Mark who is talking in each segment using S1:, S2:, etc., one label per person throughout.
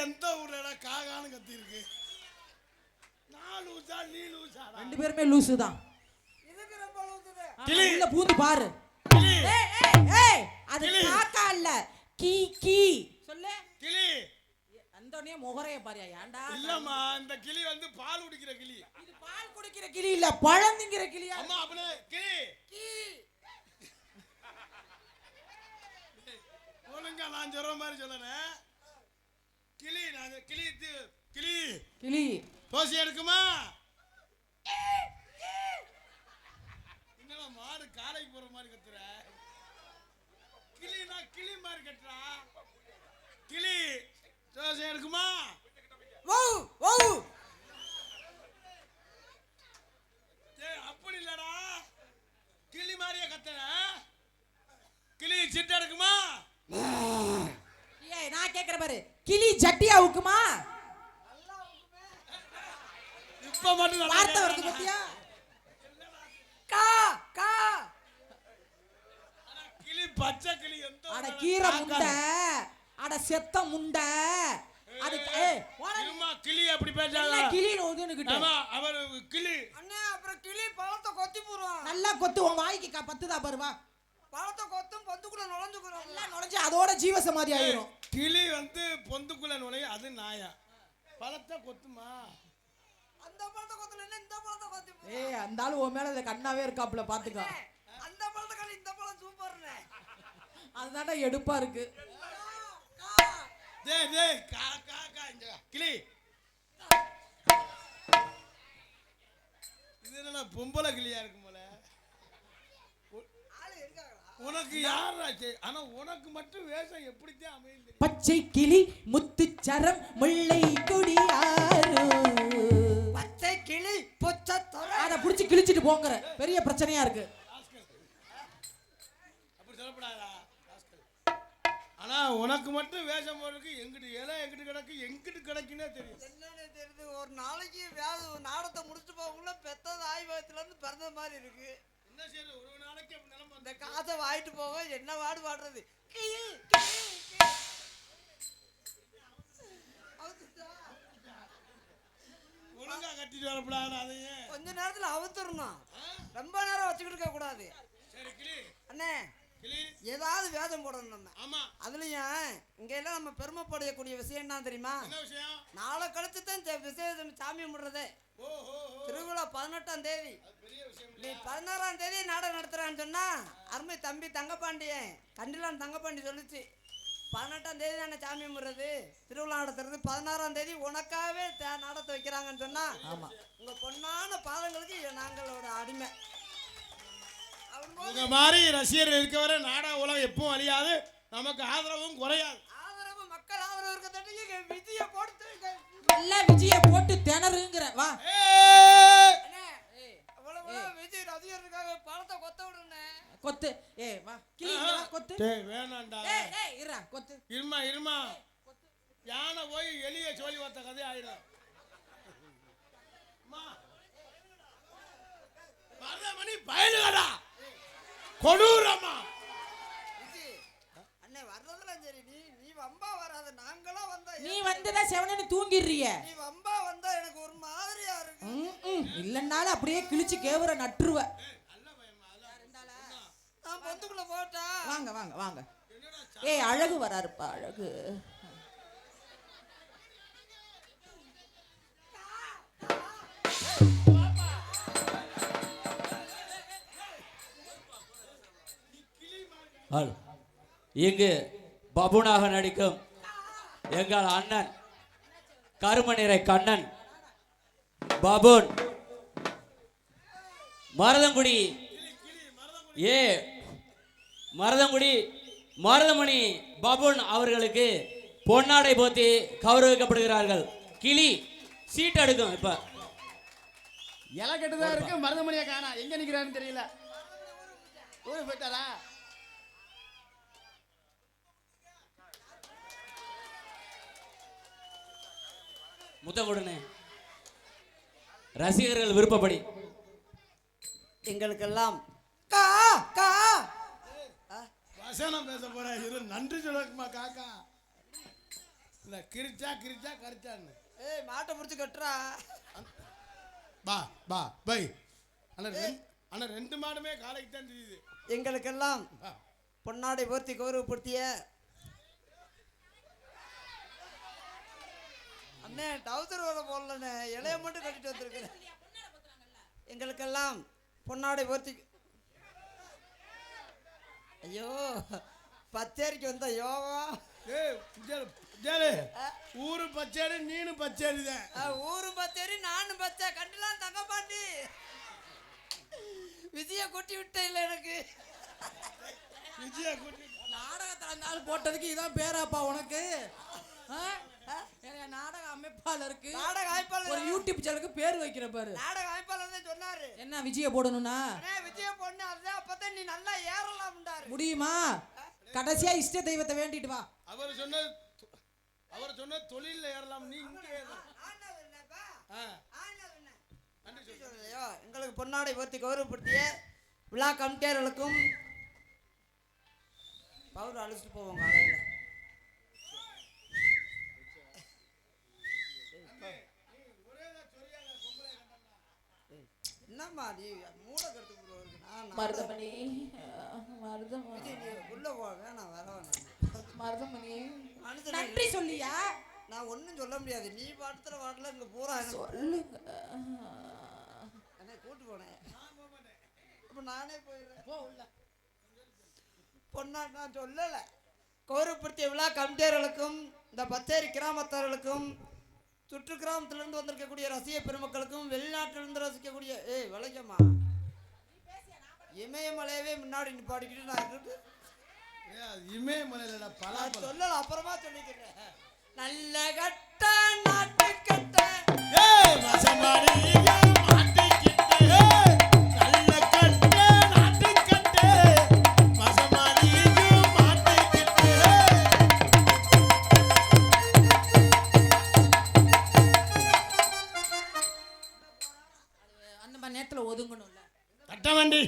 S1: எந்த ஊர்ல காகான்னு கத்தி இருக்கு? நான் லூசா நீ லூசா?
S2: ரெண்டு பேருமே லூசு தான்.
S3: இதுக்கு ரொம்ப லூசுது.
S1: கிளி
S2: உள்ள பூந்து பாரு. ஏய் அது காக்கா இல்ல, கீ கீ சொல்லு.
S1: கிளி
S2: அந்தோனே முகரைய பாரியா? ஏன்டா?
S1: இல்லம்மா, இந்த கிளி வந்து பால் குடிக்கிற கிளி.
S2: இது பால் குடிக்கிற கிளி இல்ல, பழம் திங்கிற கிளியா?
S1: அம்மா அப்பனே கிளி
S2: கீ.
S1: ஒழுங்கா நான் சொல்ற மாதிரி சொல்லணும். கிளி நான் கிளி கிளி
S2: கிளி
S1: தோசை எடுக்குமா? என்னடா மாடு காலைக்கு போற மாதிரி கத்துற? கிளி நான் கிளி மாதிரி கத்துறா. கிளி தோசை எடுக்குமா?
S2: ஓ ஓ
S1: ஏய் அப்படி இல்லடா, கிளி மாதிரியே கத்துற. கிளி சிட்ட எடுக்குமா?
S2: ஏய் நான் கேக்குற பாரு, கிளி ஜட்டியா ஊக்குமா?
S1: இப்ப மட்டும்
S2: வார்த்தை வருது பத்தியா? கா கா.
S1: கிளி பச்சை கிளி எந்த?
S2: அட கீரை முண்டை, அட செத்த முண்டை. அது ஏய்
S1: ஓடமா கிளி அப்படி பேசாத.
S2: கிளி ஓதுன்னுகிட்ட.
S1: ஆமா அவர் கிளி.
S3: அண்ணே அப்புறம் கிளி பழத்தை கொத்தி போடுவான்.
S2: நல்லா கொத்து, உன் வாய்க்கு பத்துதா பாரு. வா
S3: பழத்தை கொத்தும் பொந்துக்குள்ள நுழைஞ்சுக்குறோம்.
S2: எல்லாம் நுழைஞ்சு அதோட ஜீவசமாதி ஆயிரும்.
S1: கிளி வந்து பொந்துக்குள்ள நுழைய, அது நாயா. பழத்தை கொத்துமா?
S3: அந்த பழத்தை கொத்தல இந்த பழத்தை கொத்தி.
S2: ஏய் அந்த ஆளு உன் மேல கண்ணாவே இருக்காப்ல, பாத்துக்க.
S3: அந்த பழத்தை காணி இந்த பழம் சூப்பர்னே.
S2: அதுதான்டா எடுப்பா இருக்கு.
S1: டேய் டேய் கா கா கா இங்க கிளி. இது என்ன பொம்பளை கிளியா இருக்கும் போல.
S3: ஆளு எங்கடா?
S1: உனக்கு யாராச்சு? ஆனா உனக்கு மட்டும் வேஷம் எப்படித்தான் அமையும் தெரியும்.
S2: பச்சை கிளி முத்துச்சரம் முல்லை கொடியாரு.
S3: பச்சை கிளி பொச்ச தர.
S2: அத புடிச்சு கிழிச்சிட்டு போங்கற பெரிய பிரச்சனையா இருக்கு.
S1: அப்படி சொல்லப்படாதா? ஆனா உனக்கு மட்டும் வேஷம் போறதுக்கு எங்கிட்டு இலை எங்கிட்டு கிடக்கு எங்கிட்டு கிடக்குன்னே தெரியும்.
S3: என்னன்னு தெரியுது? ஒரு நாளைக்கு நாடத்தை முடிச்சுட்டு போகக்குள்ள பெத்தது ஆய்வகத்துல இருந்து பிறந்த மாதிரி இருக்கு.
S1: என்ன செய்யுது? ஒரு நாளைக்கு அப்படி நிலைமை.
S3: இந்த காசை வாங்கிட்டு போக என்ன வாடு பாடுறது?
S1: ஒழுங்கா கட்டிட்டு வரப்படாது. அதையே
S3: கொஞ்ச நேரத்துல அவுத்துறணும். ரொம்ப நேரம் வச்சுக்கிட்டு இருக்க கூடாது.
S1: சரி கிளி.
S3: அண்ணே
S1: கிளி
S3: ஏதாவது வேதம் போடணும் நம்ம.
S1: ஆமா.
S3: அதுலயும் இங்க எல்லாம் நம்ம பெருமைப்படக்கூடிய விஷயம் என்ன தெரியுமா?
S1: என்ன விஷயம்?
S3: நாளை கழிச்சு தான் விசேஷம் சாமி கும்பிடுறதே. திருவிழா 18ஆம் தேதி.
S1: பெரிய விஷயம்.
S3: நீ 16ஆம் தேதி நாடகம் நடத்துறான்னு சொன்னா அருமை தம்பி தங்கப்பாண்டியன் கண்டிலான் தங்கப்பாண்டி சொல்லிச்சு. 18ஆம் தேதி தானே சாமி கும்பிடுறது, திருவிழா நடத்துறது. 16ஆம் தேதி உனக்காகவே நாடகத்தை வைக்கிறாங்கன்னு சொன்னா உங்க பொன்னான பாதங்களுக்கு நாங்களோட அடிமை.
S1: உங்க மாதிரி ரசிகர்கள் இருக்க வரை நாடக உலகம் எப்பவும் அழியாது, நமக்கு ஆதரவும் குறையாது.
S3: ஆதரவு மக்கள் ஆதரவு இருக்க தட்டிக்கு விஜய போட்டு
S2: நல்ல விஜய போட்டு திணறுங்கற. வா
S3: அவ்வளவு விஜய் ரசிகர்களுக்காக பழத்தை கொத்த விடுனே.
S2: கொத்து. ஏய் வா கிளி கொத்து.
S1: டேய் வேணாம்டா.
S2: ஏய் இருடா கொத்து.
S1: இருமா யானை போய் எலிய சோலி வந்த கதை ஆயிடும். அம்மா மரணமணி பயலுடா கொடூரமா.
S3: அண்ணே வர்றதெல்லாம் சரி, நீ வம்பா வராத. நாங்களா வந்தா
S2: நீ வந்ததா செவனன்னு தூங்கிடுறிய.
S3: நீ வம்பா வந்தா எனக்கு ஒரு மாதிரியா இருக்கு.
S2: இல்லன்னாலும் அப்படியே கிழிச்சு கேவர நட்டுருவ.
S3: நான் பொந்துக்குள்ள போட்டா.
S2: வாங்க வாங்க வாங்க. ஏய் அழகு வராருப்பா அழகு.
S4: இங்கு பபுனாக நடிக்கும் எங்கள் அண்ணன் கருமநிறை கண்ணன் பபுன் மருதங்குடி மருதமணி பபுன் அவர்களுக்கு பொன்னாடை போத்தி கௌரவிக்கப்படுகிறார்கள். கிளி சீட் எடுக்கும். இப்ப
S5: இலை கட்டுதான் இருக்கு, மருதமணியை காணா. எங்க நிக்கிறான்னு தெரியல. ஊரு போயிட்டாரா?
S4: முத்தகுடனே ரசிகர்கள் விருப்பப்படி
S3: எங்களுக்கெல்லாம் கா கா
S1: வசனம் பேச போற. இரு நன்றி சொல்லுமா காக்கா. இல்ல கிரிச்சா கரிச்சான்னு.
S3: ஏய் மாட்டை பிடிச்சி கட்டுறா.
S1: பா பை அண்ணா 2 மாடுமே காலைக்கு தான் தெரியுது.
S3: எங்களுக்கெல்லாம் பொன்னாடை போர்த்தி கௌரவப்படுத்திய அண்ணே டவுசர் வேலை போடலண்ணே, இலைய மட்டும் கட்டிட்டு வந்திருக்கிறேன். எங்களுக்கெல்லாம் பொன்னாடை போர்த்தி. ஐயோ பச்சேரிக்கு வந்த யோகம்.
S1: ஊரு பச்சேரி நீனு பச்சேரி தான்.
S3: ஊரு பச்சேரி நானும் பச்சை. கண்டுலாம் தங்கப்பாண்டி விஜய கொட்டி விட்ட இல்லை எனக்கு.
S1: விஜயா கூட்டி
S2: நாடகத்துல இருந்தாலும் போட்டதுக்கு இதான் பேராப்பா உனக்கு? நாடக அமைப்பாளருக்கு
S3: நாடக அமைப்பாளர்
S2: ஒரு யூடியூப் சேனலுக்கு பேர் வைக்கிற பாரு.
S3: நாடக அமைப்பாளர் சொன்னாரு
S2: என்ன விஜய போடணும்னா?
S3: விஜய பொண்ணு அதுதான் அப்பதான் நீ நல்லா ஏறலாம்டாரு.
S2: முடியுமா? கடைசியா இஷ்ட தெய்வத்தை வேண்டிட்டு வா.
S1: அவர் சொன்ன தொழில்ல ஏறலாம், நீ இங்க ஏறலாம்.
S3: எங்களுக்கு பொன்னாடை போர்த்தி கௌரவப்படுத்திய விழா கமிட்டியாளர்களுக்கும் பவுடர் அழிச்சிட்டு போவோம் காலையில. என்னம்மா நீ மூட கருத்து
S2: மருதமணி
S3: உள்ள போ வேணாம் வர வேணாம்.
S2: மருதமணி நன்றி சொல்லியா?
S3: நான் ஒன்றும் சொல்ல முடியாது. நீ பாட்டுற பாட்டில் இங்கே பூரா
S2: சொல்லுங்க.
S3: என்ன கூட்டு போனேன் இப்போ நானே போயிடுறேன்.
S2: போ உள்ள.
S3: பொண்ணா நான் சொல்லலை. கௌரவப்படுத்திய விழா கமிட்டியர்களுக்கும் இந்த பச்சேரி கிராமத்தார்களுக்கும் சுற்று கிராமத்திலிருந்து வந்திருக்கக்கூடிய ரசிக பெருமக்களுக்கும் வெளிநாட்டிலிருந்து ரசிக்கக்கூடிய விளைக்கம்மா இமயமலையவே முன்னாடி நிப்பாடிக்கிட்டு நான் இருக்கு.
S1: இமயமலையில பல
S3: சொல்லல அப்புறமா சொல்லிக்கிறேன். நல்ல கட்ட நாட்டு கட்ட
S2: அந்த மாதிரி நேரத்துல ஒதுங்கணும்ல.
S1: கட்ட வண்டி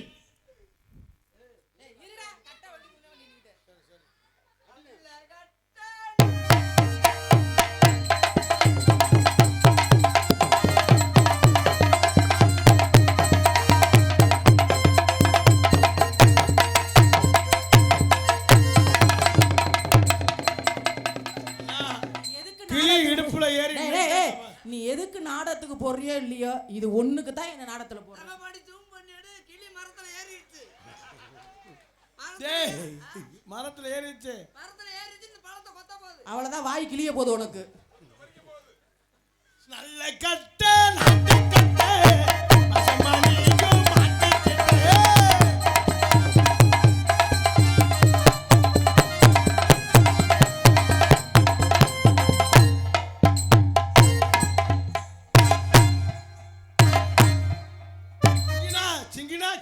S2: நீ எதுக்கு நாடகத்துக்கு போறியோ இல்லையோ இது ஒண்ணுக்கு தான் என்ன நாடகத்துல போறேன்.
S1: மரத்துல ஏறிச்சு
S2: அவ்வளவுதான் வாய் கிளிய போகுது உனக்கு.
S1: நல்ல கட்ட நாட்டு கட்ட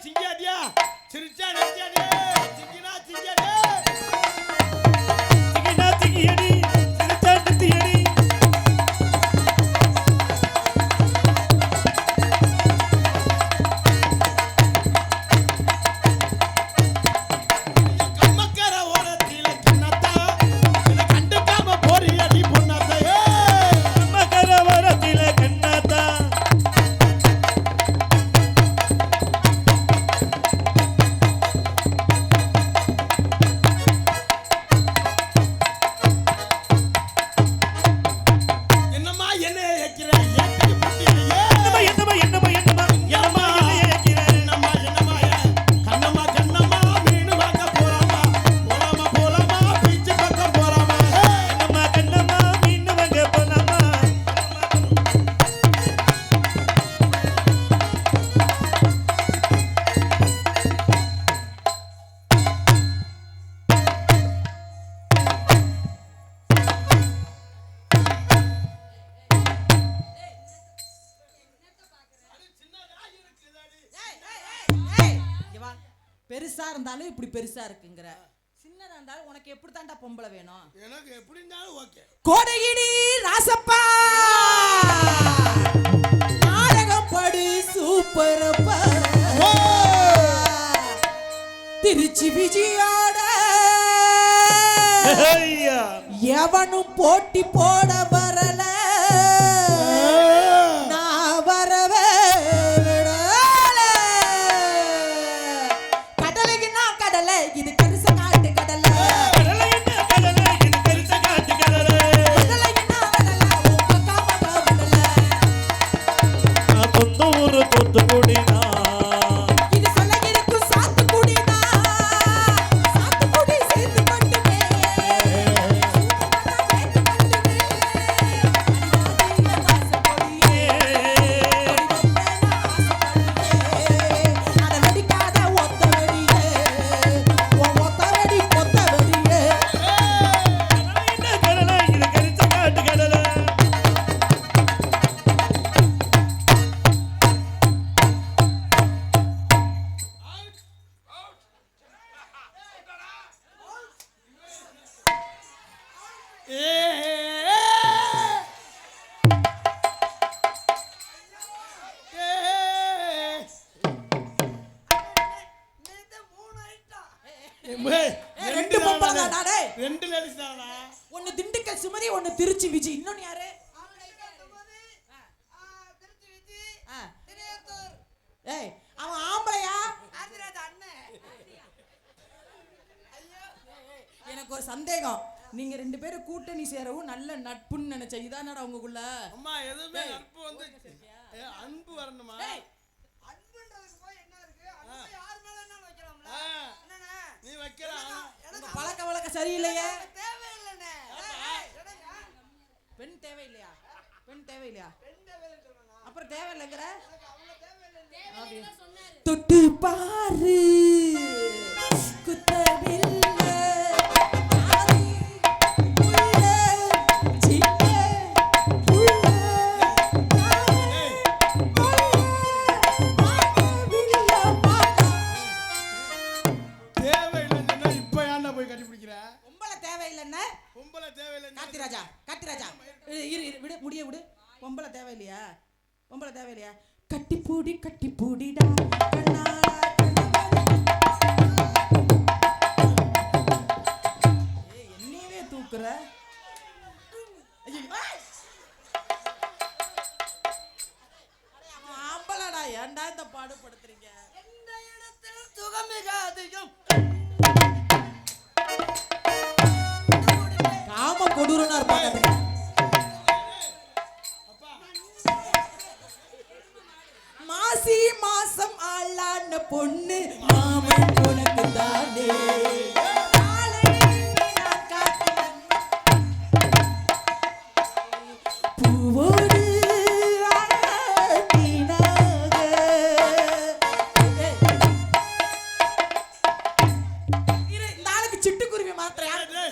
S1: சிங்கியாடியா சிரிச்சா நெஞ்சாடியா சிங்கினா சிங்கியாடியா சிங்கினா சிங்கியடி சிரிச்சா நெஞ்சியடி கம்மக்கர ஓரத்தில கண்ணத்தா என்ன கண்டுக்காம போறியடி பொண்ணாதே கம்மக்கர ஓரத்தில கண்ணத்தா
S2: பெருசா இருந்தாலும் இப்படி பெருசா இருக்குங்கற. சின்னதா இருந்தாலும் உனக்கு எப்படி தாண்டா பொம்பளை வேணும்?
S1: எனக்கு எப்படி இருந்தாலும் ஓகே.
S2: கோடகிரி ராசப்பா நாடகம் படி சூப்பரப்பா. திருச்சி விஜயோட
S1: ஐயா
S2: எவனும் போட்டி போட வரல நான் வரவே விடல. கடலுக்கு நான் கடலை இது கரிச காட்டு கடலை. கடலைக்கு நான் வரல உங்க காம விடல. இது சொல்ல இருக்கும் சாத்துக்குடினா சாத்துக்குடி சேர்த்து மட்டுமே அத நடிக்காத ஒத்த வெடியே ஒத்த வெடி பொத்த வெடியே. ரெண்டு பொம்பளை தான்டா டேய்.
S1: ரெண்டு லேடிஸ் தானா
S2: ஒன்னு திண்டுக்கல் சுமதி ஒன்னு திருச்சி விஜி. இன்னொன்னு யாரு? ஆ. ஏய் அவன் ஆம்பளையா? எனக்கு ஒரு சந்தேகம். நீங்க ரெண்டு பேரும் கூட்டணி சேரவும் நல்ல நட்புன்னு நினைச்ச இதானடா உங்களுக்குள்ள?
S1: அம்மா எதுவுமே நட்பு வந்து அன்பு வரணுமா நீ வைக்கிற
S2: உங்க பழக்க வழக்கம் சரியில்லையே. பெண் தேவையில்லையா? பெண் தேவையில்லையா? அப்புறம் தேவையில்லைங்கிற தொட்டு பாரு குத்தவில்லை ஆதி உள்ள சின்ன உள்ள
S1: தேவையில்லைன்னு சொன்னா இப்ப ஏன்டா போய் கட்டிப்பிடிக்கிற
S2: பொம்பளை தேவையில்லைன்னா
S1: பொம்பளை தேவையில்லைன்னு
S2: காத்திராஜா காத்திராஜா இரு இரு விடு முடிய விடு. பொம்பளை தேவையில்லையா? பொம்பளை தேவையில்லையா? கட்டி பூடிடா கண்ணாலா என்னையவே தூக்குற. ஐயோ, ஏய்! அவன் ஆம்பளடா ஏன்டா இந்த பாடுபடுத்துறீங்க? காம கொடூரனா இருப்பாங்க. மாசி மாசம் ஆளான பொண்ணு மாமன் உனக்கு தானே. பூவோடு அழகினாக. இந்த ஆளுக்கு சிட்டுக்குருவி மாத்திரம் யாரு?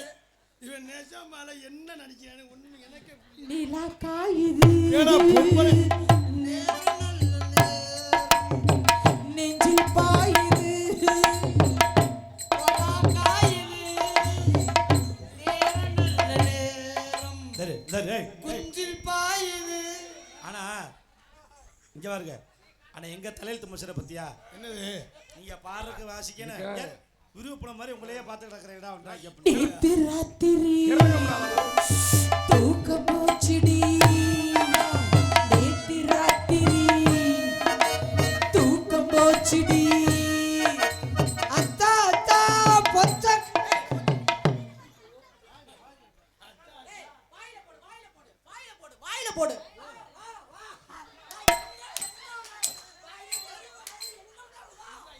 S1: இவன் நேசமால என்ன நினைக்கிறானு ஒண்ணு எனக்கு
S2: நிலா காயுது
S1: ஏடா பொம்பளை
S2: நெஞ்சில் பாயுது
S1: சரி சரி
S3: குஞ்சில் பாயுது.
S1: ஆனா இங்க பாருங்க ஆனா எங்க தலையெழுத்து மசரை பத்தியா என்னது நீங்க பாடுறதுக்கு வாசிக்கணும் விருப்பப்பட மாதிரி உங்களையே பார்த்து கிடக்குற இடம் ஒன்றாங்க
S2: நேத்து ராத்திரி தூக்கம் போச்சுடி. நேத்து ராத்திரி தூக்கம் போச்சுடி.
S3: அத்தா அத்தா பொச்ச
S2: வாயில போடு.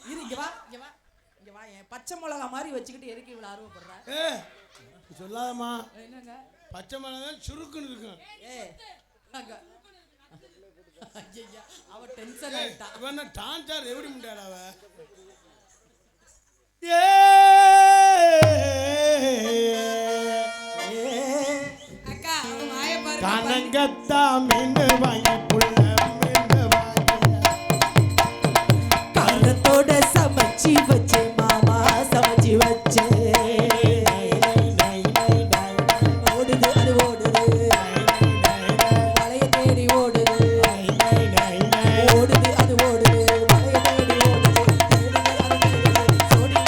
S2: இரு இங்க வா இங்க வா இங்க வா. என் பச்சை மிளகா மாதிரி வச்சுக்கிட்டு எதுக்கு இவ்வளவு ஆர்வப்படுற?
S1: சொல்லாதம்மா
S2: என்னங்க
S1: பச்சை மிளகாய் சுருக்குன்னு இருக்கும்
S2: அங்க ஐயா அவ டென்ஷன் ஆயிட்டா.
S1: இவன் டான்ஸார் எப்படி முண்டாடா அவ
S2: அக்கா அவன் வாய பாரு.
S1: கனங்கத்தா மீன் வாங்கி புள்ள மீன் வாங்கி
S2: காரத்தோட சமைச்சி வச்சு மாமா சமைச்சி வச்சு ஓடுது அது ஓடுது வளைய தேடி ஓடுது ஓடுது அது ஓடுது வளைய தேடி ஓடுது ஓடுது அது ஓடுது ஓடி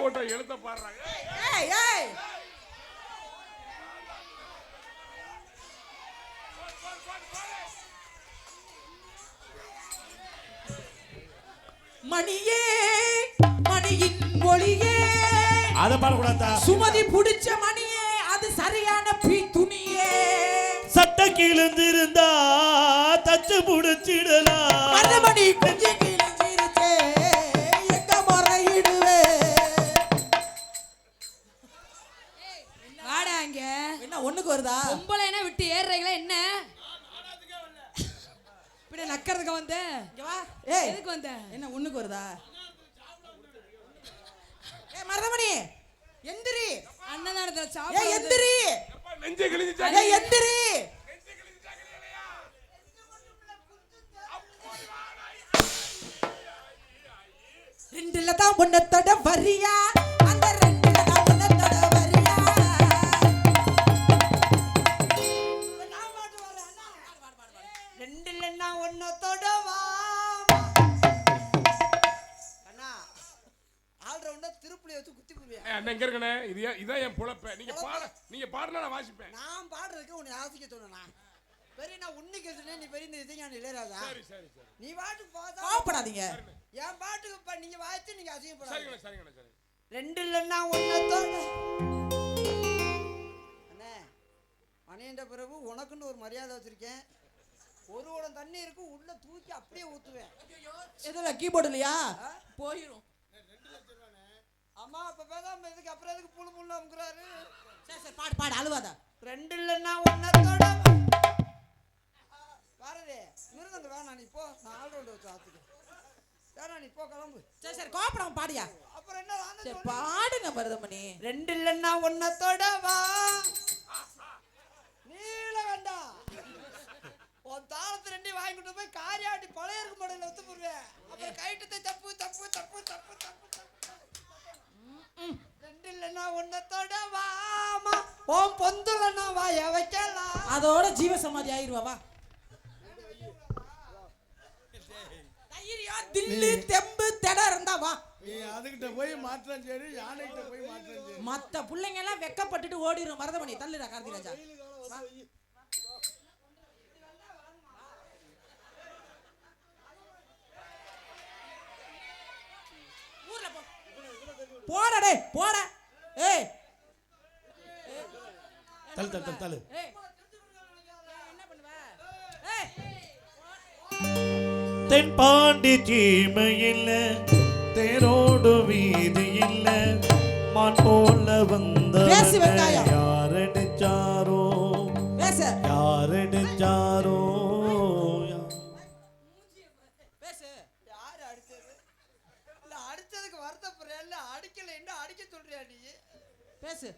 S6: ஓட்ட எழுத்த பாடுறாங்க.
S2: ஏய் ஏய் மணியே மணியின் ஒளியே
S1: அதை பாடக்கூடாதா?
S2: சுமதி புடிச்ச மணியே அது சரியான துணியே
S1: சட்ட கிழிந்திருந்தா தச்சு புடிச்சிடலாம்.
S2: மரமணி குஞ்சு கிழிஞ்சிருச்சே எங்க முறையிடுவே.
S7: வாடா இங்க.
S2: என்ன ஒண்ணுக்கு வருதா?
S7: பொம்பளைனா விட்டு ஏறுறீங்களா என்ன? பின்ன நக்கறதுக்கு வந்த?
S2: இங்க வா. ஏய்
S7: எதுக்கு வந்த?
S2: என்ன ஒண்ணுக்கு வருதா? ஏய் மரமணி எந்திரி.
S7: அன்னதானத்துல
S2: ஏய்
S7: சாப்பிடு.
S2: எந்திரி.
S6: நெஞ்சை கிழிஞ்சா
S2: ஏய் எந்திரி. ரெண்டுல தான் ஒன்னத்தோட வரியா அந்த ரெண்டுல தான் ஒன்னத்தோட வரியா.
S3: ரெண்டு இல்லைன்னா ஒன்னத்தோட வா அண்ணா ஆல்ரவுண்டா திருப்புளி வச்சு குத்தி போடுவேன்.
S6: அண்ணன் இங்க இருக்கனே. இதான் என் பொழப்ப. நீங்க பாடுனா நான் வாசிப்பேன்.
S3: நான் பாடுறதுக்கு உன்னை ஆசிக்க சொன்னா பெரிய நான் உன்னிக்க சொன்னேன். நீ பெரிய இந்த இசைஞானி இளையராஜா.
S6: சரி சரி சரி.
S3: நீ பாட்டுக்கு பார்த்தா
S2: கோவப்படாதீங்க.
S3: என் பாட்டுக்கு நீங்க வாய்ச்சி நீங்க அசிங்கப்படாதீங்க.
S6: சரிங்கண்ணே சரிங்கண்ணே சரி.
S3: ரெண்டு இல்லைன்னா ஒன்னத்தோட அண்ணே மணியண்ட பிறகு உனக்குன்னு ஒரு மரியாதை வச்சிருக்கேன். ஒரு உடம் தண்ணி இருக்கு உள்ள தூக்கி அப்படியே ஊத்துவேன்.
S2: எதுல கீபோர்டு இல்லையா? போயிரும்.
S3: அம்மா அப்ப பேசாம இதுக்கு அப்புறம் எதுக்கு புழு புண்ணு அமுக்குறாரு?
S2: சரி சரி பாடு பாடு அழுவாத.
S3: ரெண்டு இல்லைன்னா ஒன்னத்தோட பாரதி மிருதங்க வேணாம் நீ போ. நான் ஆல்ரவுண்ட் வச்சு ஆத்துக்கிறேன். வேணாம் நீ போ கிளம்பு.
S2: சரி சரி கோபப்படாம பாடியா.
S3: அப்புறம் என்ன
S2: சரி பாடுங்க மருதமணி.
S3: ரெண்டு இல்லைன்னா ஒன்னத்தோட வா நீல வேண்டாம். உன் தாளத்து ரெண்டையும் வாங்கிட்டு போய் காரியாட்டி பழைய இருக்கும் மடையில ஒத்து போடுவேன். அப்புறம் கைட்டத்தை தப்பு தப்பு தப்பு தப்பு தப்பு ரெண்டு இல்லைன்னா ஒன்னத்தோட வாமா உன் பொந்துலன்னா வாய வைக்கலாம்.
S2: அதோட ஜீவ சமாதி ஆயிருவா வா. தைரியம் தில்லு தெம்பு தெட இருந்தா வா.
S5: நீ அதுகிட்ட போய் மாற்றம் சரி, யானைகிட்ட போய் மாற்றம் சரி.
S2: மத்த புள்ளைங்க எல்லாம் வெக்கப்பட்டுட்டு ஓடிரும். மருதமணி தள்ளுடா கார்த்திராஜா. ஊர்ல போ. போடா டேய் போடா. ஏய்
S1: தள்ளு தள்ளு தள்ளு தள்ளு.
S2: ஏய் என்ன பண்ணுவ? ஏய்
S1: தென்பாண்டி சீமையில் தேரோடு வீதி இல்ல மான் போல வந்த
S2: பேசு வெங்காயம்.
S1: யாரடிச்சாரோ
S2: பேசு
S1: யாரடிச்சாரோ
S2: பேசு.
S3: யாரு அடிச்சது? இல்ல அடிச்சதுக்கு வருத்தப்படுறியா இல்ல அடிக்கல என்ன அடிக்க சொல்றியா நீ?
S2: பேசு.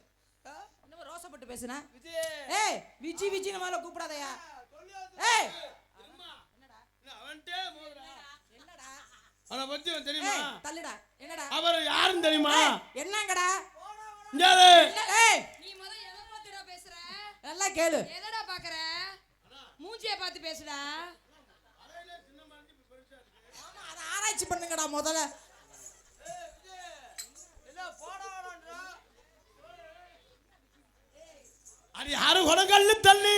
S2: இன்னும் ரோசப்பட்டு பேசுனா.
S3: விஜய்
S2: ஏய் விஜி விஜி நம்மள கூப்பிடாதயா. ஏய்
S5: அவன்டே மோதுடா.
S2: என்னடா?
S5: அவனை பத்தி உனக்கு தெரியுமா?
S2: ஏய் தள்ளுடா. என்னடா?
S5: அவர் யாருன்னு தெரியுமா?
S2: என்னங்கடா?
S5: இங்க வரு.
S2: ஏய்
S7: நீ முத எதை பத்திடா பேசுற?
S2: நல்லா கேளு.
S7: எதடா பாக்குற? மூஞ்சிய பார்த்து பேசுடா.
S2: ஆமா அத ஆராய்ச்சி பண்ணுங்கடா முதல்ல.
S5: அது யாரு கொடங்கல்லு தள்ளி.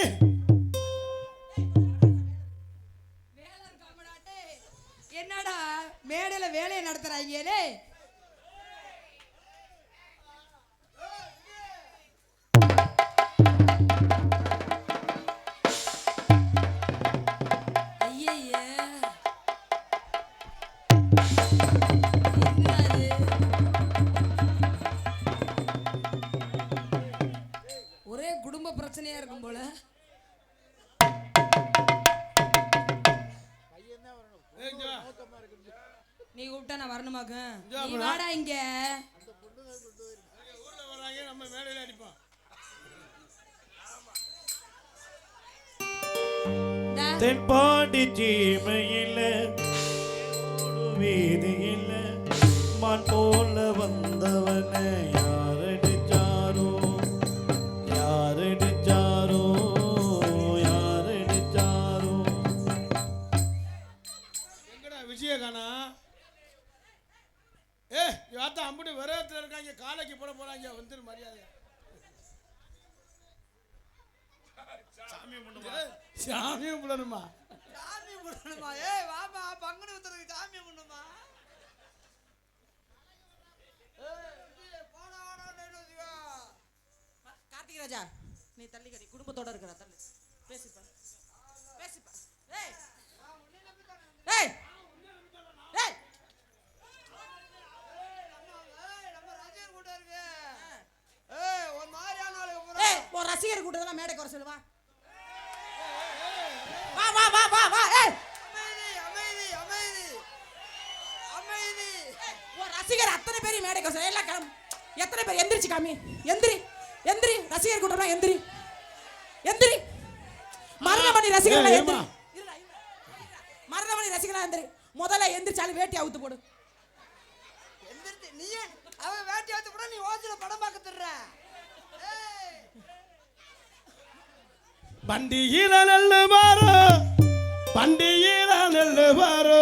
S7: வேலர் காமடாட்டே. என்னடா மேடையில வேலையை நடத்துறாங்களே? ஐயையே என்னது? ஒரே குடும்ப பிரச்சனையா இருக்கும் போல. நீ கூப்பிட்டா நான் வரணுமாக்க? நீ வாடா இங்க.
S5: ஊர்ல வர்றாங்க நம்ம மேடையில அடிப்போம்.
S1: தென்பாண்டி சீமையில் வீதி இல்ல மான் போல வந்தவன யாரடிச்சாரோ யாரடிச்சாரோ யாரடிச்சாரோ.
S5: எங்கடா விஜய காணா? யாத்தா அம்புட்டு விரதத்தில் இருக்காங்க, காலைக்கு போட போறாங்க, வந்துரு மரியாதை. சாமி கும்பிடணுமா?
S3: சாமி கும்பிடணுமா? ஏய் வாமா, பங்குனி உத்தரவுக்கு சாமி கும்பிடணுமா?
S2: கார்த்திக் ராஜா, நீ தள்ளி கடி, குடும்பத்தோட இருக்கிற தள்ளி பேசிப்பா பேசிப்பா. ஏய் ஏய் ஏய் ஏய், ஒரு ரசிகர் கூட்டத்தெல்லாம் மேடைக்கு வர சொல்லுவா. வா வா வா வா வா. ஏய், ஒரு ரசிகர் அத்தனை பேர் மேடைக்கு வர சொல்லு. எல்லாம் கிளம்பு. எத்தனை பேர் எந்திரிச்சு காமி. எந்திரி எந்திரி. ரசிகர் கூட்டம்லாம் எந்திரி எந்திரி. மருதமணி ரசிகர்கள் எந்திரி. மருதமணி ரசிகர்களா எந்திரி. முதல்ல எந்திரிச்சாலும் வேட்டி அவுத்து போடு.
S3: நீ அவன் வேட்டி அவுத்து போட, நீ ஓசில படம் பார்க்க தர்ற.
S5: பண்டிகையில நெல்லு பாரு, பண்டிகையில நெல்லு பாரு,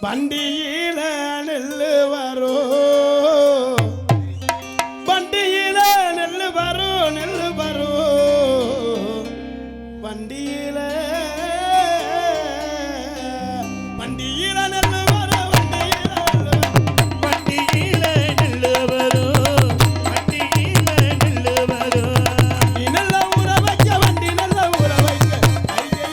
S5: பண்டிகையில நெல்லு பாரு, பண்டிகையில நெல்லு பாரு, நெல்லு பாரு, பண்டிகையில பண்டிகையில நெல்லு பாரு, பண்டிகையில நெல்லு பாரு, பண்டிகையில நெல்லு பாரு. நீ நல்ல ஊற வைக்க, வண்டி நல்ல ஊற வைக்க, ஐயா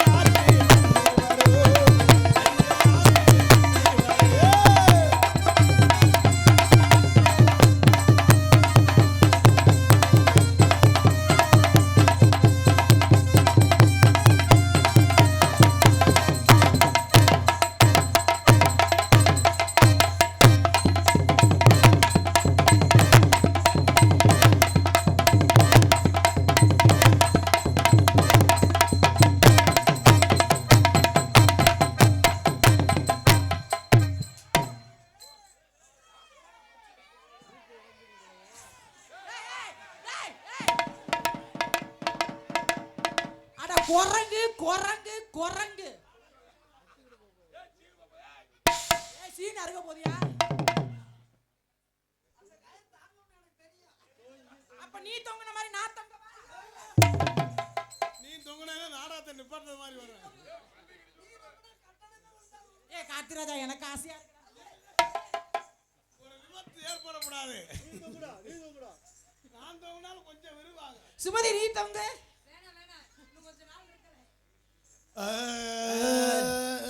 S2: அட குரங்கு குரங்கு குரங்கு. ஏய், சீன் அறுக்க போதியா? அப்ப நீ தொங்குன மாதிரி நான் தொங்கவா?
S5: நீ தொங்குனாங்க நாடகத்தை நிப்பாட்டுற மாதிரி வரும்.
S2: ஏய் கார்த்திக் ராஜா, எனக்கு ஆசையா இருக்கு.
S5: ஒரு விபத்து ஏற்படக்கூடாது. நான் தொங்குனாலும் கொஞ்சம் விரும்பாங்க.
S2: சுமதி நீ தொங்கு.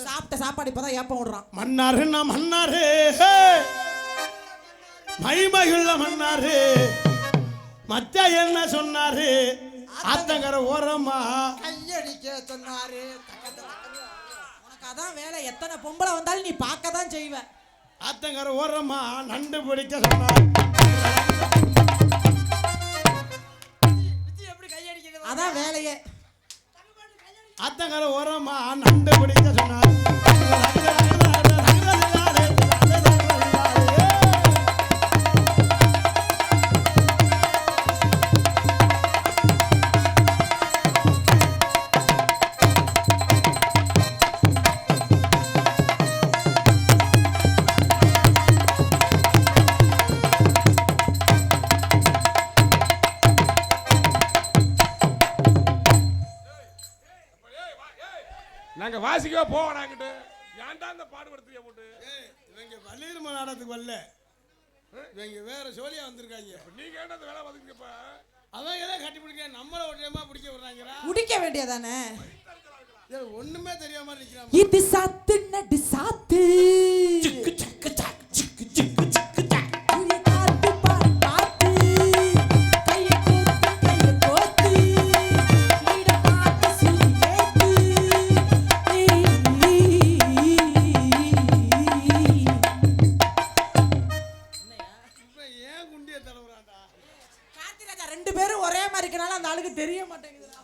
S2: சாப்பிட்ட சாப்பாடு இப்பதான் ஏப்பம் விடுறான்.
S5: மன்னாருன்னா மன்னாரு, மைமகுள்ள மன்னாரு, மச்ச என்ன சொன்னாரு, ஆத்தங்கர ஓரமா
S3: கையடிக்க சொன்னாரு.
S2: உனக்கு அதான் வேலை. எத்தனை பொம்பளை வந்தாலும் நீ பார்க்க தான் செய்வ.
S5: ஆத்தங்கர ஓரமா நண்டு பிடிக்க சொன்னார்.
S3: எப்படி கையடிக்கிறது?
S2: அதான் வேலையே.
S5: ஆத்தங்கர ஓரமா நண்டு பிடிக்க சொன்னார்.
S6: நாங்க வாசிக்கவே போவானாங்கிட்டு ஏன்டா இந்த பாடுபடுத்துறிய போட்டு.
S5: இவங்க வள்ளியம்மா நாடகத்துக்கு வரல, இவங்க வேற சோழியா வந்திருக்காங்க.
S6: நீங்க ஏன்டா இந்த வேலை பார்த்துக்கப்ப
S5: அவங்க தான் கட்டி பிடிக்க, நம்மள ஒட்டியமா பிடிக்க விடுறாங்களா?
S2: குடிக்க வேண்டியதானே.
S5: ஒண்ணுமே தெரியாம நிக்கிறாங்க.
S2: இது சாத்து நடு சாத்து
S4: சிக்கு சிக்கு சாக் சிக்கு சிக்கு சிக்கு சாக்.
S2: உரிய காத்து பாரு பாத்து கைய கோத்து ஈட பாத்து சுயேத்து.
S5: இப்ப ஏன் குண்டிய தடவுறாண்டா?
S2: கார்த்திக் ராஜா ரெண்டு பேரும் ஒரே மாதிரி இருக்கனால அந்த ஆளுக்கு தெரிய மாட்டேங்குதுடா.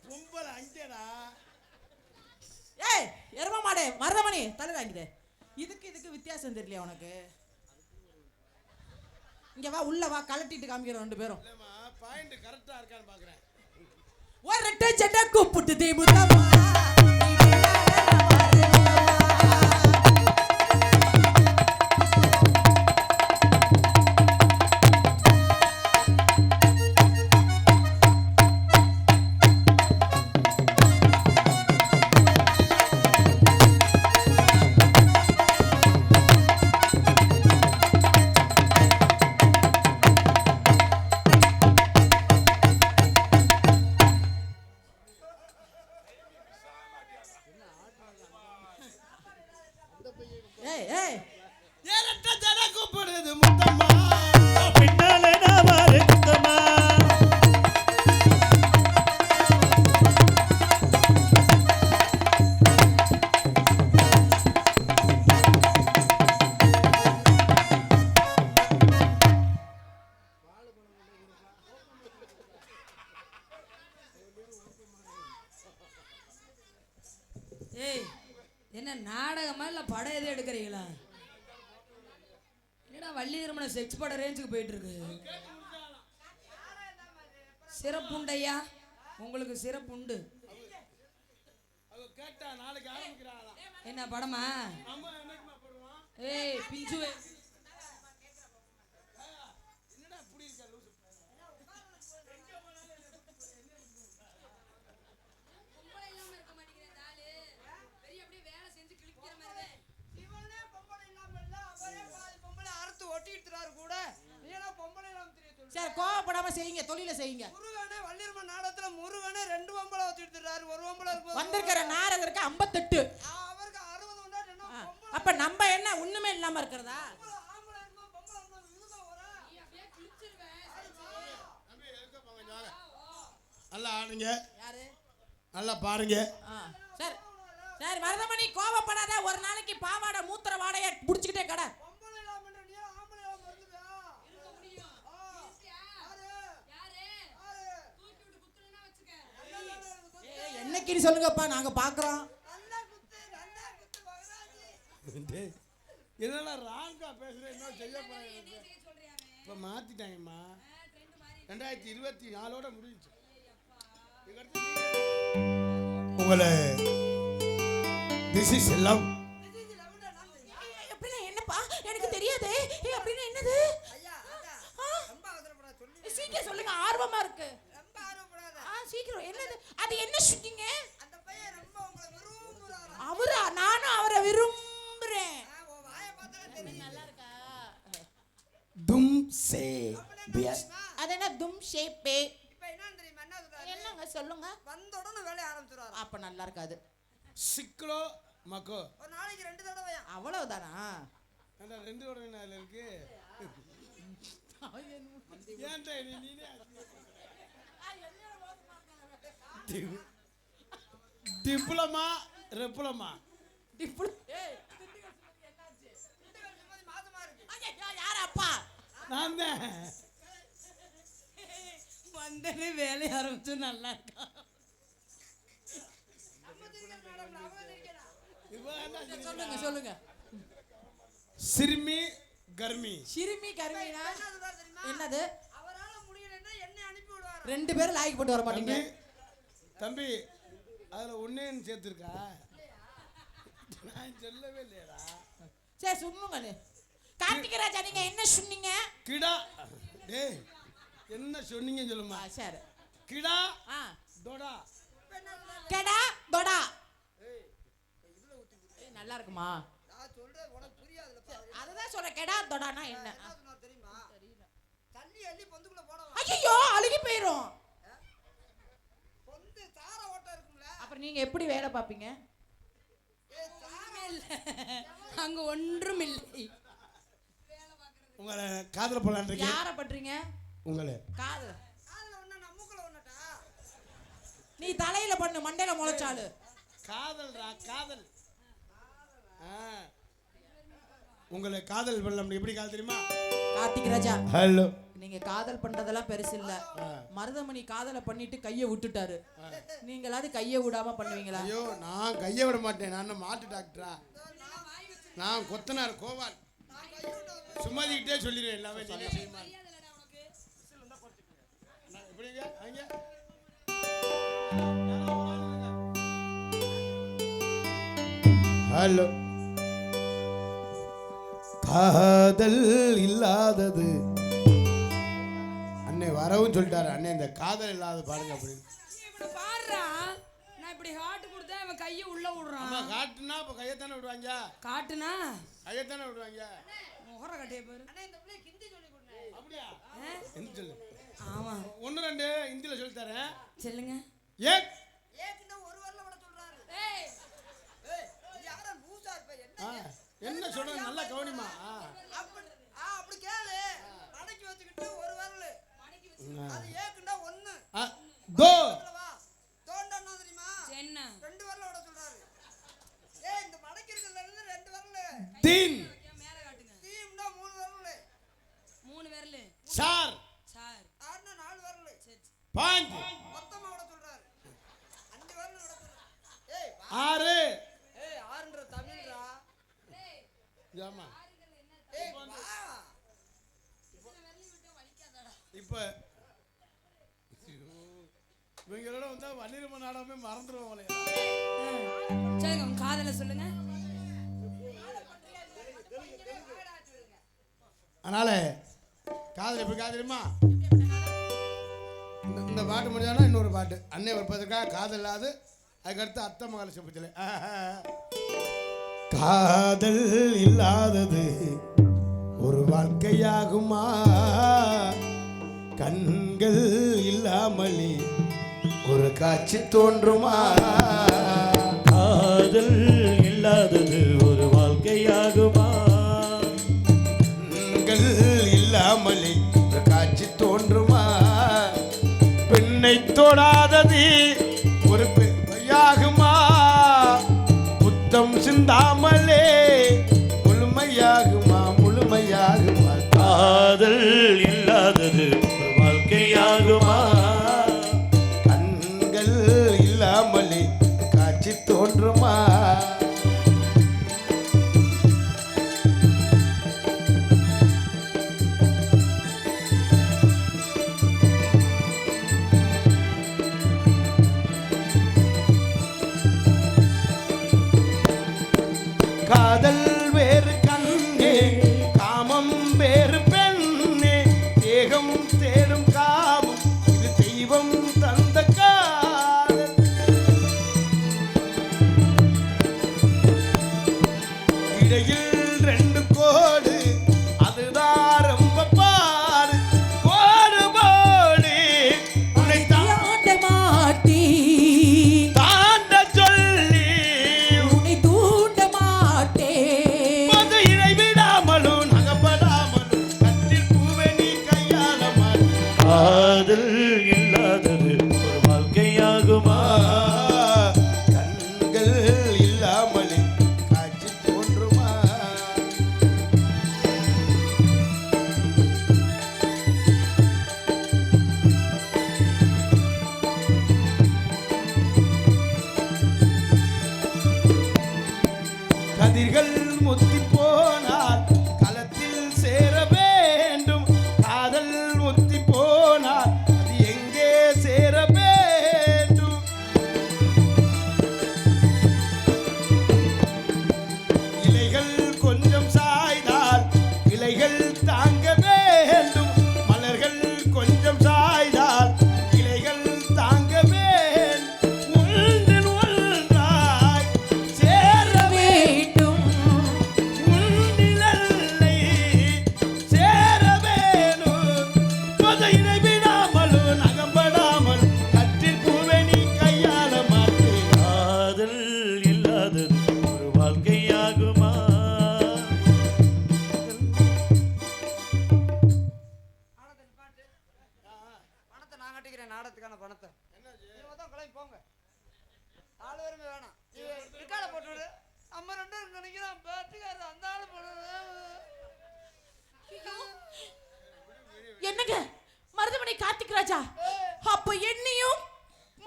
S5: பொம்பளை அங்கேடா.
S2: ஏய் எரும மாடே, மருதமணி தலை வாங்கிதே. இதுக்கு வித்தியாசம் தெரியல உனக்கு. இங்க வா, உள்ள வா, கலட்டிட்டு காமிக்கிறோம் ரெண்டு பேரும்.
S5: இல்லம்மா, பாயிண்ட் கரெக்டா இருக்கான்னு பாக்குறேன்.
S2: ஒரு ரெட்டை சட்டை கூப்பிட்டு தீமுத்தம்மா.
S7: நாடகமா இல்ல படம் எதுவும் எடுக்கிறீங்களா? என்னடா வள்ளி திருமணம் செக்ஸ் பட ரேஞ்சுக்கு போயிட்டு இருக்கு. சிறப்புண்டையா, உங்களுக்கு சிறப்புண்டு.
S5: கேட்டா நாளைக்கு ஆரம்பிக்கிறாங்களா?
S7: என்ன படமா?
S5: அம்மா என்னைக்குமா போடுவான்?
S7: ஏய் பிஞ்சுவே,
S5: என்னடா புடி இருக்கா லூசு?
S7: பொம்பளை இல்லாம இருக்க மாட்டேங்கிற ஆளு பெரிய அப்படியே வேலை செஞ்சு கிழிக்கிற மாதிரி.
S3: இவனே பொம்பளை இல்லாம இல்ல, அவரே பாதி பொம்பளை அறுத்து ஒட்டிட்டுறாரு கூட. நீனா பொம்பளை இல்லாம தெரிய சொல்லு.
S2: சரி கோவப்படாம செய்யுங்க, தொழில செய்யுங்க.
S3: முருகனே வள்ளிரும நாடகத்துல முருகனே 2 பொம்பளை வச்சிட்டுறாரு. ஒரு பொம்பளை இருக்கு.
S2: வந்திருக்கிற நாரதருக்கு 58.
S3: அவருக்கு 60 உண்டாட்டு என்ன பொம்பளை
S2: அப்ப நம்ம என்ன ஒண்ணுமே இல்லாம இருக்கிறதா?
S3: ஆம்பளை இருந்தா பொம்பளை இருந்தா இதுதான் வரா.
S7: நீ அப்படியே கிழிச்சிருவே.
S5: தம்பி எதுக்கு போங்க வாங்க. நல்லா ஆடுங்க.
S2: யாரு?
S5: நல்லா பாருங்க.
S2: சரி சரி மருதமணி கோவப்படாத. ஒரு நாளைக்கு பாவாடை மூத்திர வாடையை புடிச்சுக்கிட்டே கடை.
S3: பொம்பளை இல்லாம நீ ஆம்பளை இல்லாம இருந்துடா.
S7: இருக்க முடியும். இருக்கியா?
S3: யாரு?
S7: யாரு?
S3: யாரு?
S7: தூக்கி விட்டு குத்துறேன்னா வச்சுக்க.
S2: என்னைக்குன்னு சொல்லுங்கப்பா, நாங்க பாக்குறோம்.
S3: நல்லா குத்து மகராஜி.
S5: டேய், என்னடா ராங்கா பேசுற? என்ன செய்ய போறாங்க?
S7: செய்ய சொல்றியாமே.
S5: இப்ப மாத்திட்டாங்கம்மா.
S7: ட்ரெண்ட் மாறி
S5: 2024 முடிஞ்சுச்சு. இதுக்கடுத்து உங்களை திஸ் இஸ் லவ்.
S2: அப்படின்னா என்னப்பா? எனக்கு தெரியாது. அப்படின்னா என்னது?
S3: ஐயா ரொம்ப அவசரப்படாத சொல்லி.
S2: சீக்கிரம் சொல்லுங்க, ஆர்வமா இருக்கு.
S3: ரொம்ப ஆர்வப்படாத.
S2: சீக்கிரம் என்னது? அது என்ன ஷூட்டிங்க?
S3: அந்த பையன் ரொம்ப உங்களை விரும்புறாரா?
S2: அவரா? நானும் அவரை விரும்புறேன்.
S3: உன் வாயை பார்த்தாலே தெரியும்.
S2: நல்லா இருக்கா?
S5: தும் சே பியஸ்.
S2: அது என்ன தும் ஷேப்பே?
S3: இப்ப என்ன தெரியுமா என்ன சொல்றாரு?
S2: என்னங்க சொல்லுங்க.
S3: வந்த உடனே வேலைய ஆரம்பிச்சுறாரு.
S2: அப்ப நல்லா இருக்காது.
S5: சிக்லோ மக்கோ.
S3: ஒரு நாளைக்கு 2 தடவையா?
S2: அவ்வளவுதானா?
S5: ஏன்டா 2 தடவை நாள் இருக்கு? ஏன்டா நீனே டிப்ளமா ரெப்ளமா
S3: மாசமா இருக்கு.
S2: யார் அப்பா?
S5: நான் தான்.
S2: வந்தனே வேலைய ஆரம்பிச்சு நல்லா இருக்கா? சொல்லுங்க சொல்லுங்க.
S5: சிறுமி கர்மி.
S2: சிறுமி கருமினா
S3: என்ன சொல்றாரு தெரியுமா?
S2: என்னது?
S3: அவரால முடியலன்னா என்னை அனுப்பி விடுவாரு.
S2: 2 பேரும் லாய்க்கு போட்டு வர மாட்டீங்க.
S5: தம்பி அதுல ஒன்னேன்னு சேர்த்துருக்கா? நான் சொல்லவே இல்லையடா.
S2: சரி சொல்லுங்க. கார்த்திக் ராஜா நீங்க என்ன சொன்னீங்க?
S5: கிடா. டேய் என்ன சொன்னீங்கன்னு சொல்லுமா.
S2: சரி.
S5: கிடா
S2: ஆ
S5: டோடா.
S2: கெடா கொடா. நல்லா இருக்குமா?
S3: நான் சொல்றது உனக்கு புரியாதுலப்பா.
S2: அதுதான் சொல்றேன். கெடா தொடானா என்ன?
S3: என்ன சொன்னாரு தெரியுமா? தண்ணி அள்ளி பொந்துக்குள்ள போடலாம்.
S2: ஐயோ அழுகி போயிரும்.
S3: பொந்து தார ஓட்ட இருக்கும்ல.
S2: அப்புறம் நீங்க எப்படி வேலை பாப்பீங்க?
S7: அங்க ஒன்றும் இல்லை.
S5: உங்களை காதல போலான்னு இருக்கேன்.
S2: யார பண்றீங்க?
S5: உங்களை
S2: காது.
S3: காதுல ஒண்ணு நான் மூக்குல ஒண்ணுட்டா.
S2: நீ தலையில பண்ணு, மண்டையில முளைச்சாலு.
S5: காதல்ரா காதல். உங்களை காதல் பண்ணலாம். எப்படி காதல் தெரியுமா?
S2: கார்த்திக் ராஜா
S5: ஹலோ.
S2: நீங்க காதல் பண்றதெல்லாம் பெருசு இல்ல. மருதமணி காதலை பண்ணிட்டு கைய விட்டுட்டாரு. நீங்களாவது கைய விடாம பண்ணுவீங்களா?
S5: ஐயோ நான் கையை விட மாட்டேன். நான் மாட்டு டாக்டரா? நான் கொத்தனார் கோவால். சும்மாதிக்கிட்டே சொல்லிடுவேன் எல்லாமே. நீங்க செய்யுமா? எப்படிங்க அங்க ஹலோ. காதல் இல்லாதது அண்ணே வரவும் சொல்லிட்டாரு. அண்ணே இந்த காதல் இல்லாத பாருங்க அப்படின்னு.
S7: இப்படி பாடுறா. நான் இப்படி ஹார்ட் கொடுத்தா இவன் கையை உள்ள விடுறான்.
S5: அம்மா காட்டுனா இப்ப கையத்தானே விடுவாங்க.
S7: காட்டுனா
S5: கையத்தானே விடுவாங்க.
S7: முகர கட்டைய பாரு.
S3: அண்ணா இந்த பிள்ளை ஹிந்தி சொல்லி கொடுங்க.
S5: அப்படியா? என்ன சொல்லு?
S7: ஆமா
S5: 1 2 ஹிந்தில சொல்லி தரேன்.
S7: சொல்லுங்க.
S5: ஏக்
S3: ஏக்குன்னா ஒரு வரல விட சொல்றாரு.
S7: ஏய்
S3: ஏய் யாரா லூசா இருப்ப என்ன?
S5: என்ன சொல்றது நல்லா கவனிமா.
S3: அப்படி கேளு. மடக்கி வச்சுக்கிட்டு ஒரு வரல. அது ஏக்குன்னா 1.
S5: தோ
S3: வா. தோண்டன்னா தெரியுமா?
S7: என்ன
S3: 2 வரல விட சொல்றாரு. ஏய் இந்த மடக்கி இருக்கிறதுல இருந்து 2 வரல.
S5: தீன்
S7: மேல காட்டுங்க.
S3: தீம்னா 3 வரல.
S7: 3 விரல்.
S5: சார்
S7: சார்
S3: ஆறுனா 4 வரல.
S7: சரி.
S5: பாஞ்ச்
S3: மொத்தமா விட சொல்றாரு. 5 வரல விட சொல்றாரு. ஏய்
S5: 6
S3: ஏய் 6ன்ற தமிழ்
S5: இவங்களோட வந்தா வன்னிரும நாடகமே மறந்துடுவாங்களே.
S7: சொல்லுங்க உங்க காதல சொல்லுங்க.
S5: அதனால காதல் எப்படி காதலிமா இந்த பாட்டு முடிஞ்சானா இன்னொரு பாட்டு அன்னை விருப்பத்துக்காக காதல் இல்லாது அதுக்கடுத்து அத்தை மகள செப்பத்தில் காதல் இல்லாதது ஒரு வாழ்க்கையாகுமா கண்கள் இல்லாமலே ஒரு காட்சி தோன்றுமா
S4: காதல் இல்லாதது ஒரு வாழ்க்கையாகுமா
S5: கண்கள் இல்லாமலே ஒரு காட்சி தோன்றுமா பெண்ணை தொடாதது ஒரு பெண்மையாகுமா புத்தம் சிந்தாமலே முழுமையாகுமா முழுமையாகுமா
S4: காதல் இல்லாதது ஒரு வாழ்க்கையாகுமா
S5: கண்கள் இல்லாமலே காட்சி தோன்றுமா காதல் வேறு கண்ணே காமம் வேறு பெண்ணே தேகம் தேடும் காமம் இது தெய்வம் தந்த காதல் இடையில் ரெண்டு கோடு அதுதான் ரொம்ப பாடு கோடு போடு உன்னை
S2: தாண்ட மாட்டி
S5: தாண்ட சொல்லி
S2: உன்னை தூண்ட மாட்டே
S5: மது இடைவிடாமலும் நகப்படாமலும் கட்டில் பூவை நீ கையாள மாட்டேன்
S4: காதல் இல்லாதது ஒரு வாழ்க்கையாகுமா
S5: கண்கள் இல்லாமலே காட்சி தோன்றுமா கதிர்கள் முத்தி போனால் களத்தில் சேர வேண்டும் காதல் முத்தி போனால் அது எங்கே சேர வேண்டும் இலைகள் கொஞ்சம் சாய்ந்தால் இலைகள் தாங்க வேண்டும் மலர்கள் கொஞ்சம் சாய்ந்தால் இலைகள் தாங்க வேண்டும் ஒன்றில் ஒன்றாய் சேர
S2: வேண்டும்
S5: உன்னிலல்லை சேர வேணும் புதையினை விடாமலும் நகம்படாமல் கற்றில் பூவை நீ கையாள மாட்டேன்
S4: காதல் இல்லாதது ஒரு வாழ்க்கையாகுமா
S3: பணத்தை நான் கட்டிக்கிறேன் நாடகத்துக்கான பணத்தை நீங்க தான் கிளம்பி போங்க 4 பேருமே வேணாம் ரிக்கார்ட போட்டு விடு நம்ம 2 பேரும் நினைக்கிறோம் பேத்துக்காரு அந்த ஆளு போடுறது
S2: என்னங்க மருதமணி கார்த்திக் ராஜா அப்ப என்னையும்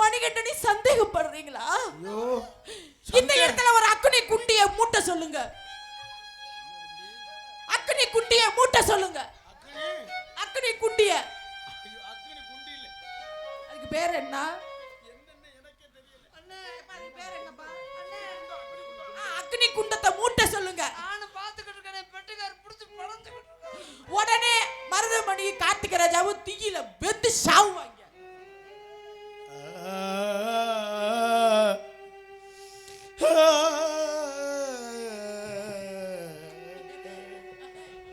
S2: மணிகண்டனை சந்தேகப்படுறீங்களா இந்த இடத்துல ஒரு அக்குனி குண்டிய மூட்டை சொல்லுங்க அக்குனி குண்டிய மூட்டை சொல்லுங்க அக்குனி குண்டிய அதுக்கு பேர் என்ன
S3: அண்ணே அதுக்கு பேர் என்னப்பா அண்ணே
S2: அக்னி குண்டத்தை மூட்டை சொல்லுங்க
S3: நானும் பார்த்துக்கிட்டு இருக்கேன் பெட்டுக்காரு பிடிச்சி பழந்துக்கிட்டு இருக்கேன்
S2: உடனே மருதமணி கார்த்திக் ராஜாவும் தீயில வெந்து சாவுவாங்க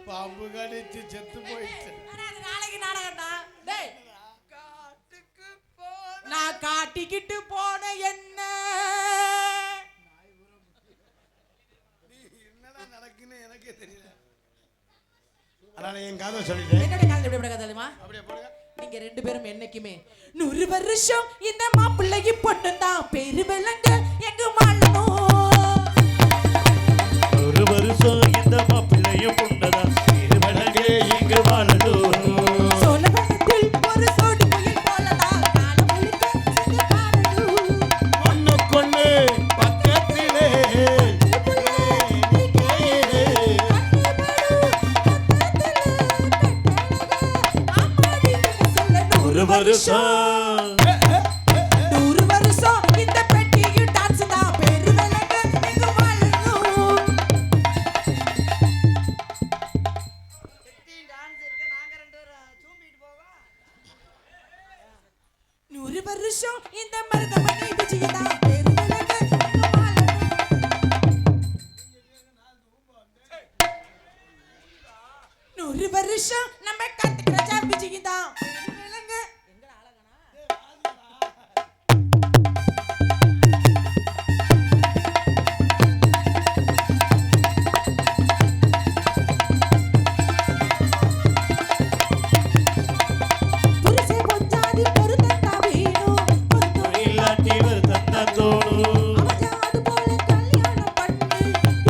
S5: பாம்பு கடிச்சு செத்து போயிடுச்சு
S2: ஆனா அது நாளைக்கு நாடகம்டா டேய்
S3: காட்டுக்கு போன
S2: நான் காட்டிக்கிட்டு போன என்ன
S5: என்னடா நடக்குன்னு எனக்கே தெரியல அதனால என் காதை சொல்லிட்டேன்
S2: என்னோட காதல் எப்படி கதை தெரியுமா
S5: அப்படியே போடுங்க
S2: நீங்க 2 பேரும் என்னைக்குமே 100 வருஷம் இந்த மாப்பிள்ளைக்கு பொண்ணு தான் பெரு விலங்கு எங்க மாளணும்
S4: ஒரு வருஷம் இந்த மாப்பிள்ளையும் பொண்ணதான் இருவழகே இங்கு வாழணும்
S2: சோழவனத்தில் ஒரு சோடி புயல் போலதான் காலம் முழுக்க இங்கு காணணும்
S5: ஒண்ணு கொண்டு பக்கத்திலே
S2: அம்மாடி
S1: வருஷம்
S2: 100 வருஷம் இந்த பெட்டியும் டான்ஸ் தான் பேரு விளக்கு இங்கு வாழணும்.
S3: டான்ஸ் இருக்கு நாங்க 2 பேரும் தூம்பிட்டு போவா
S2: 100 வருஷம் இந்த மருதமணி விஜயம் தான் பேரு விளக்கு இங்கு வாழணும். 100 வருஷம் நம்ம கார்த்திக் ராஜா விஜயம் தான் பேரு விளக்கு எங்கடா அழகனா புருஷே பொஞ்சாதி பொருத்தத்தா வேணும் பொருத்தம்
S1: இல்லாட்டி வருத்தம் தான் தோணும்
S2: அவஜாது போல கல்யாணம் பண்ணு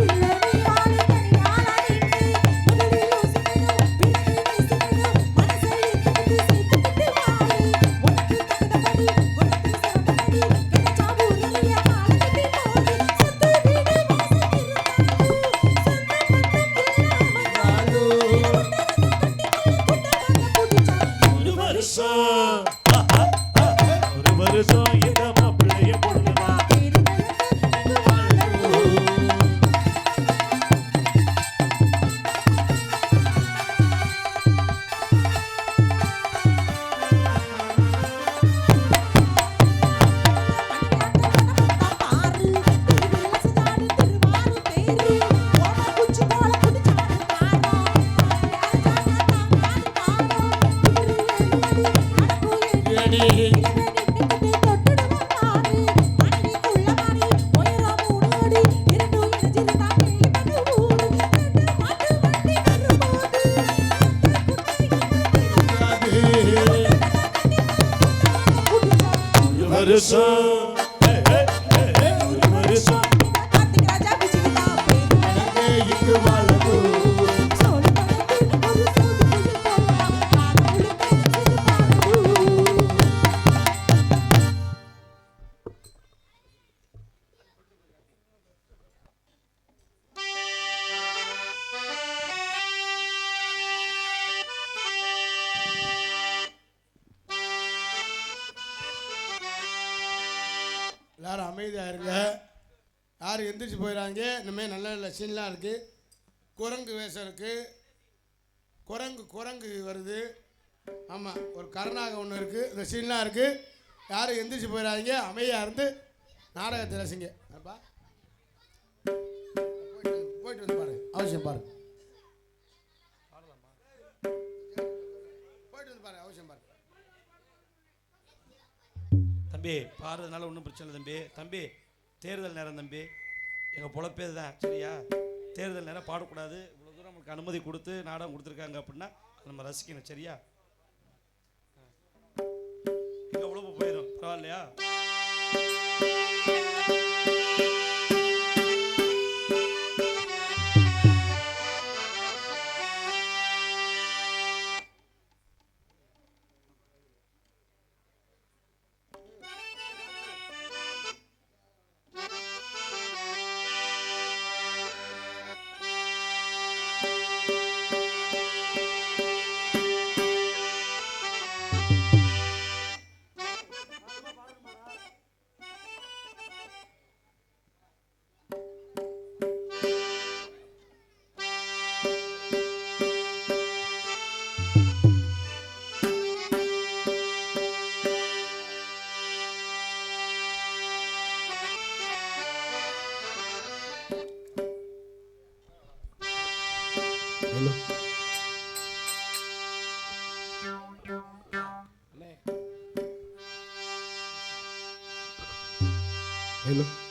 S2: இல்ல நீ வாழ தனியாளா நின்னு முதலில் யோசிக்கணும் பிறகு நேசிக்கணும் மனசை ஏத்துக்கிட்டு சேர்த்துக்கிட்டு வாழு உனக்கு தகுந்தபடி உனக்கு சிறந்தபடி கிடைச்சா ஊரிலேயே வாழ கட்டி போடு சொத்து வீடு வாசல் இருந்தாலும்
S1: ஒரு வருஷம் ஒரு வருஷம் இந்த மாப்பிள்ளைய பொண்ணுதான் ஒரு வருஷம் ஒரு வருஷம் இங்கு வாழணும்
S5: எல்லாரும் அமைதியாக இருங்க. யாரும் எந்திரிச்சு போயிடாங்க. இனிமேல் நல்ல நல்ல சீன்லாம் இருக்குது. குரங்கு வேஷம் இருக்குது. குரங்கு வருது. ஆமாம், ஒரு கருணாக ஒன்று இருக்குது. இந்த சீன்லாம் இருக்குது. யாரும் எந்திரிச்சு போயிடாதீங்க. அமைதியாக இருந்து நாடகத்தை ரசிங்க. அப்பா போயிட்டு வந்து பாருங்க. அவசியம் பாருங்க. போயிட்டு வந்து பாருங்க. அவசியம் பாருங்க.
S1: தம்பி பாடுறதுனால ஒன்றும் பிரச்சனை இல்லை தம்பி. தம்பி தேர்தல் நேரம் தம்பி, எங்கள் பொழப்பே தான் சரியா. தேர்தல் நேரம் பாடக்கூடாது. இவ்வளோ தூரம் நமக்கு அனுமதி கொடுத்து நாடகம் கொடுத்துருக்காங்க அப்படின்னா நம்ம ரசிக்கணும் சரியா. எங்கள் உழப்பு போயிடும் பரவாயில்லையா.
S5: Hello.